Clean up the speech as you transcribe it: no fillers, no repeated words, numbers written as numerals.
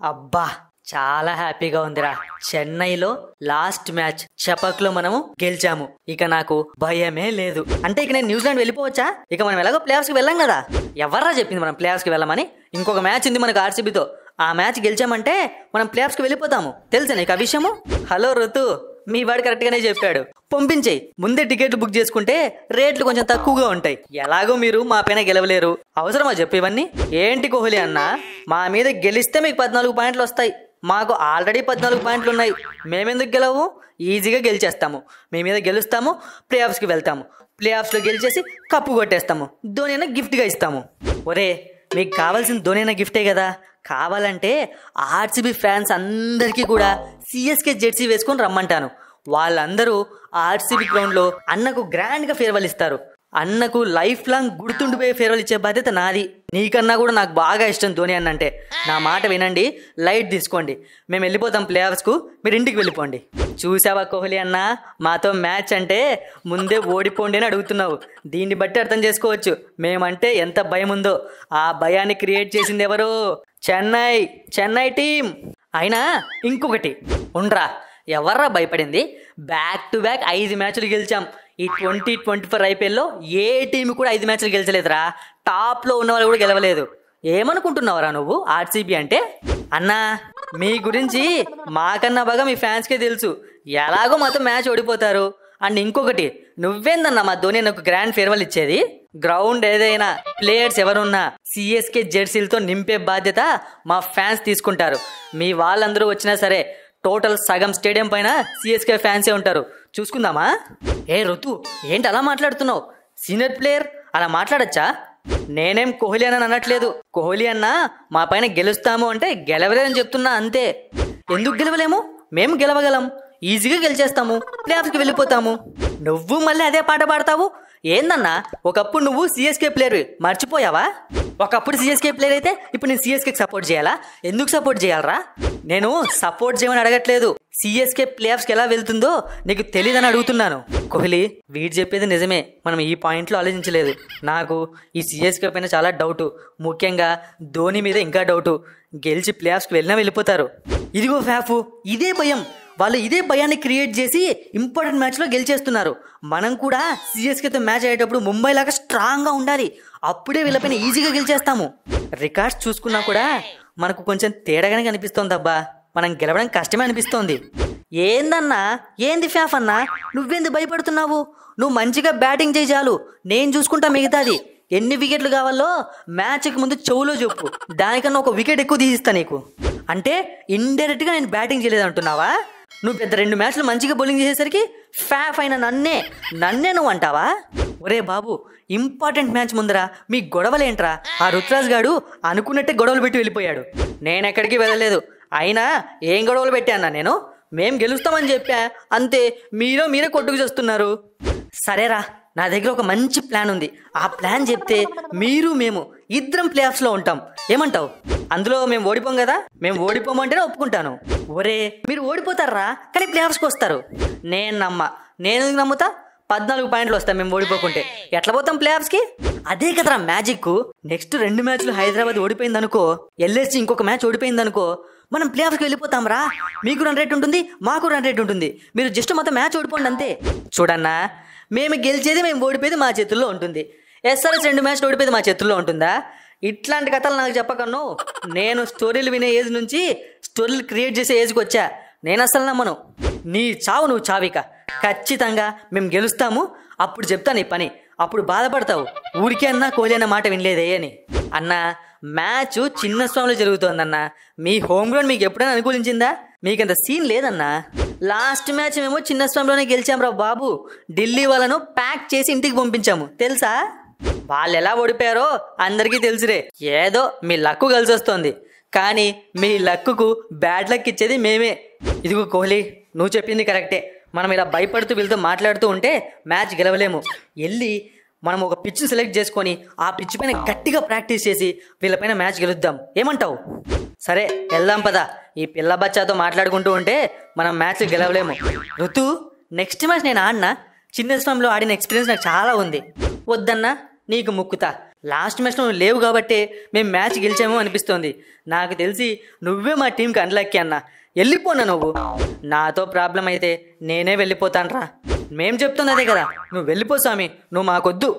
అబ్బా చాలా హ్యాపీగా ఉందిరా. చెన్నైలో లాస్ట్ మ్యాచ్ చపక్లో మనము గెలిచాము. ఇక నాకు భయమే లేదు. అంటే ఇక నేను న్యూజిలాండ్ వెళ్ళిపోవచ్చా? ఇక మనం ఎలాగో ప్లే ఆఫ్స్కి వెళ్ళాం కదా. ఎవర్రా చెప్పింది మనం ప్లే ఆఫ్స్కి వెళ్ళమని? ఇంకొక మ్యాచ్ ఉంది మనకు ఆర్సీబీతో. ఆ మ్యాచ్ గెలిచామంటే మనం ప్లే ఆఫ్స్కి వెళ్ళిపోతాము. తెలుసా నీకు ఆ విషయము? హలో ఋతు, మీ వాడు కరెక్ట్ గానే చెప్పాడు. పంపించేయి. ముందే టికెట్లు బుక్ చేసుకుంటే రేట్లు కొంచెం తక్కువగా ఉంటాయి. ఎలాగో మీరు మా పైన గెలవలేరు. అవసరమా చెప్పు ఇవన్నీ? ఏంటి కోహ్లీ అన్న, మా మీద గెలిస్తే మీకు 14 పాయింట్లు వస్తాయి. మాకు ఆల్రెడీ 14 పాయింట్లు ఉన్నాయి. మేమెందుకు గెలవు? ఈజీగా గెలిచేస్తాము. మీ మీద గెలుస్తాము, ప్లే ఆఫ్స్కి వెళ్తాము. ప్లే ఆఫ్స్లో గెలిచేసి కప్పు కొట్టేస్తాము. ధోని అయినా గిఫ్ట్గా ఇస్తాము. ఒరే, మీకు కావాల్సిన ధోని అయినా గిఫ్టే కదా. కావాలంటే ఆర్సీబీ ఫ్యాన్స్ అందరికీ కూడా సిఎస్కే జెర్సీ వేసుకొని రమ్మంటాను. వాళ్ళందరూ ఆర్సీబీ గ్రౌండ్లో అన్నకు గ్రాండ్గా ఫేర్వెల్ ఇస్తారు. అన్నకు లైఫ్ లాంగ్ గుర్తుండిపోయే ఫేర్వెల్ ఇచ్చే బాధ్యత నాది. నీకన్నా కూడా నాకు బాగా ఇష్టం ధోని అన్న అంటే. నా మాట వినండి, లైట్ తీసుకోండి. మేము వెళ్ళిపోతాం ప్లే ఆఫ్స్కు, మీరు ఇంటికి వెళ్ళిపోండి. చూసావా కోహ్లీ అన్న, మాతో మ్యాచ్ అంటే ముందే ఓడిపోండి అని అడుగుతున్నావు. దీన్ని బట్టి అర్థం చేసుకోవచ్చు మేమంటే ఎంత భయం ఉందో. ఆ భయాన్ని క్రియేట్ చేసింది ఎవరు? చెన్నై టీం. అయినా ఇంకొకటి ఉండ్రా, ఎవర్రా భయపడింది? బ్యాక్ టు బ్యాక్ 5 మ్యాచ్లు గెలిచాం. ఈ 2024 ఐపీఎల్లో ఏ టీం కూడా 5 మ్యాచ్లు గెలిచలేదురా. టాప్లో ఉన్న వాళ్ళు కూడా గెలవలేదు. ఏమనుకుంటున్నావురా నువ్వు ఆర్సీబీ అంటే? అన్నా, మీ గురించి మాకన్నా బాగా మీ ఫ్యాన్స్కే తెలుసు. ఎలాగో మాతో మ్యాచ్ ఓడిపోతారు. అండ్ ఇంకొకటి, నువ్వేందన్నా మా ధోని నాకు గ్రాండ్ ఫేర్వెల్ ఇచ్చేది? గ్రౌండ్ ఏదైనా, ప్లేయర్స్ ఎవరున్నా సిఎస్కే జెర్సీలతో నింపే బాధ్యత మా ఫ్యాన్స్ తీసుకుంటారు. మీ వాళ్ళందరూ వచ్చినా సరే టోటల్ సగం స్టేడియం పైన సిఎస్కే ఫ్యాన్సే ఉంటారు. చూసుకుందామా? ఏ ఋతు, ఏంటి అలా మాట్లాడుతున్నావు? సీనియర్ ప్లేయర్ అలా మాట్లాడచ్చా? నేనేం కోహ్లీ అన్న అనట్లేదు. కోహ్లీ అన్న మా పైన గెలుస్తాము అంటే గెలవలేదని చెప్తున్నా అంతే. ఎందుకు గెలవలేము? మేము గెలవగలం. ఈజీగా గెలిచేస్తాము. ప్లే ఆఫ్స్కి వెళ్ళిపోతాము. నువ్వు మళ్ళీ అదే పాట పాడతావు ఏందన్నా? ఒకప్పుడు నువ్వు సిఎస్కే ప్లేయర్, మర్చిపోయావా? ఒకప్పుడు సిఎస్కే ప్లేయర్ అయితే ఇప్పుడు నేను సిఎస్కేకి సపోర్ట్ చేయాలా? ఎందుకు సపోర్ట్ చేయాలరా? నేను సపోర్ట్ చేయమని అడగట్లేదు. సిఎస్కే ప్లే ఆఫ్స్కి ఎలా వెళ్తుందో నీకు తెలియదని అడుగుతున్నాను. కోహ్లీ, వీడు చెప్పేది నిజమే. మనం ఈ పాయింట్లో ఆలోచించలేదు. నాకు ఈ సిఎస్కే పైన చాలా డౌటు. ముఖ్యంగా ధోని మీద ఇంకా డౌటు. గెలిచి ప్లే ఆఫ్స్కి వెళ్ళినా వెళ్ళిపోతారు. ఇదిగో ఫ్యాఫు, ఇదే భయం. వాళ్ళు ఇదే భయాన్ని క్రియేట్ చేసి ఇంపార్టెంట్ మ్యాచ్లో గెలిచేస్తున్నారు. మనం కూడా సిఎస్కేతో మ్యాచ్ అయ్యేటప్పుడు ముంబై లాగా స్ట్రాంగ్గా ఉండాలి. అప్పుడే వీళ్ళపైన ఈజీగా గెలిచేస్తాము. రికార్డ్స్ చూసుకున్నా కూడా మనకు కొంచెం తేడాగానే కనిపిస్తోంది. అబ్బా, మనం గెలవడం కష్టమే అనిపిస్తోంది. ఏందన్నా, ఏంది ఫ్యాఫ్ అన్నా, నువ్వెందుకు భయపడుతున్నావు? నువ్వు మంచిగా బ్యాటింగ్ చేయి చాలు, నేను చూసుకుంటా మిగతాది. ఎన్ని వికెట్లు కావాలో మ్యాచ్కి ముందు చెవులో చెప్పు. దానికన్నా ఒక వికెట్ ఎక్కువ తీసిస్తా నీకు. అంటే ఇండైరెక్ట్గా నేను బ్యాటింగ్ చేయలేదు అంటున్నావా? నువ్వు పెద్ద 2 మ్యాచ్లు మంచిగా బౌలింగ్ చేసేసరికి ఫ్యాఫ్ అయిన నన్నే నువ్వు అంటావా? ఒరే బాబు, ఇంపార్టెంట్ మ్యాచ్ ముందరా మీ గొడవలేంట్రా? ఆ రుతురాజ్ గాడు అనుకున్నట్టే గొడవలు పెట్టి వెళ్ళిపోయాడు. నేను ఎక్కడికి వెళ్ళలేదు. అయినా ఏం గొడవలు పెట్టానా నేను? మేం గెలుస్తామని చెప్పా అంతే. మీరే కొట్టుకు చేస్తున్నారు. సరేరా, నా దగ్గర ఒక మంచి ప్లాన్ ఉంది. ఆ ప్లాన్ చెప్తే మేము ఇద్దరం ప్లే ఆఫ్స్లో ఉంటాం. ఏమంటావు? అందులో మేము ఓడిపోం కదా. మేము ఓడిపోమంటేనే ఒప్పుకుంటాను. ఒరే, మీరు ఓడిపోతారా కానీ ప్లే ఆఫ్స్కి వస్తారు. నేను ఎందుకు నమ్ముతా? 14 పాయింట్లు వస్తాయి మేము ఓడిపోకుంటే. ఎట్లా పోతాం ప్లే ఆఫ్స్కి? అదే కదరా మ్యాజిక్. నెక్స్ట్ 2 మ్యాచ్లు హైదరాబాద్ ఓడిపోయింది అనుకో, ఎల్ఎస్జీ ఇంకొక మ్యాచ్ ఓడిపోయింది అనుకో, మనం ప్లే ఆఫ్స్కి వెళ్ళిపోతాం రా. మీకు రన్ రేట్ ఉంటుంది, మాకు రన్ రేట్ ఉంటుంది. మీరు జస్ట్ మొత్తం మ్యాచ్ ఓడిపోండి అంతే. చూడన్నా, మేము గెలిచేది మేము ఓడిపోయేది మా చేతుల్లో ఉంటుంది. ఎస్ఆర్ఎస్ 2 మ్యాచ్లు ఓడిపోయేది మా చేతుల్లో ఉంటుందా? ఇట్లాంటి కథలు నాకు చెప్పకను. నేను స్టోరీలు వినే ఏజ్ నుంచి స్టోరీలు క్రియేట్ చేసే ఏజ్కి వచ్చా. నేను అసలు నమ్మను. నీ చావు నువ్వు చావిక. ఖచ్చితంగా మేము గెలుస్తాము. అప్పుడు చెప్తా నీ పని. అప్పుడు బాధపడతావు, ఊరికే అన్నా కోహ్లీ అన్న మాట వినలేదే అని. అన్నా, మ్యాచ్ చిన్న స్వామిలో జరుగుతోందన్నా. మీ హోమ్ గ్రౌండ్ మీకు ఎప్పుడైనా అనుకూలించిందా? మీకంత సీన్ లేదన్నా. లాస్ట్ మ్యాచ్ మేము చిన్న స్వామిలోనే గెలిచాం రా బాబు. ఢిల్లీ వాళ్ళను ప్యాక్ చేసి ఇంటికి పంపించాము, తెలుసా? వాళ్ళు ఎలా ఓడిపోయారో అందరికీ తెలుసురే. ఏదో మీ లక్కు కలిసి వస్తుంది. కానీ మీ లక్కుకు బ్యాడ్ లక్ ఇచ్చేది మేమే. ఇదిగో కోహ్లీ, నువ్వు చెప్పింది కరెక్టే. మనం ఇలా భయపడుతూ వీళ్ళతో మాట్లాడుతూ ఉంటే మ్యాచ్ గెలవలేము. వెళ్ళి మనం ఒక పిచ్ సెలెక్ట్ చేసుకొని ఆ పిచ్ పైన గట్టిగా ప్రాక్టీస్ చేసి వీళ్ళపైన మ్యాచ్ గెలుద్దాం. ఏమంటావు? సరే, వెళ్దాం పదా. ఈ పిల్ల బచ్చాతో మాట్లాడుకుంటూ ఉంటే మనం మ్యాచ్ గెలవలేము. ఋతు, నెక్స్ట్ మ్యాచ్ నేను ఆడినా. చిన్న స్వామిలో ఆడిన ఎక్స్పీరియన్స్ నాకు చాలా ఉంది. వద్దన్నా, నీకు ముక్కుతా. లాస్ట్ మ్యాచ్ నువ్వు లేవు కాబట్టి మేము మ్యాచ్ గెలిచాము అనిపిస్తోంది. నాకు తెలిసి నువ్వే మా టీంకి అన్లక్కీ అన్న. వెళ్ళిపోనా నువ్వు. నాతో ప్రాబ్లం అయితే నేనే వెళ్ళిపోతాను రా. మేం చెప్తుంది అదే కదా, నువ్వు వెళ్ళిపో స్వామి, నువ్వు మాకొద్దు.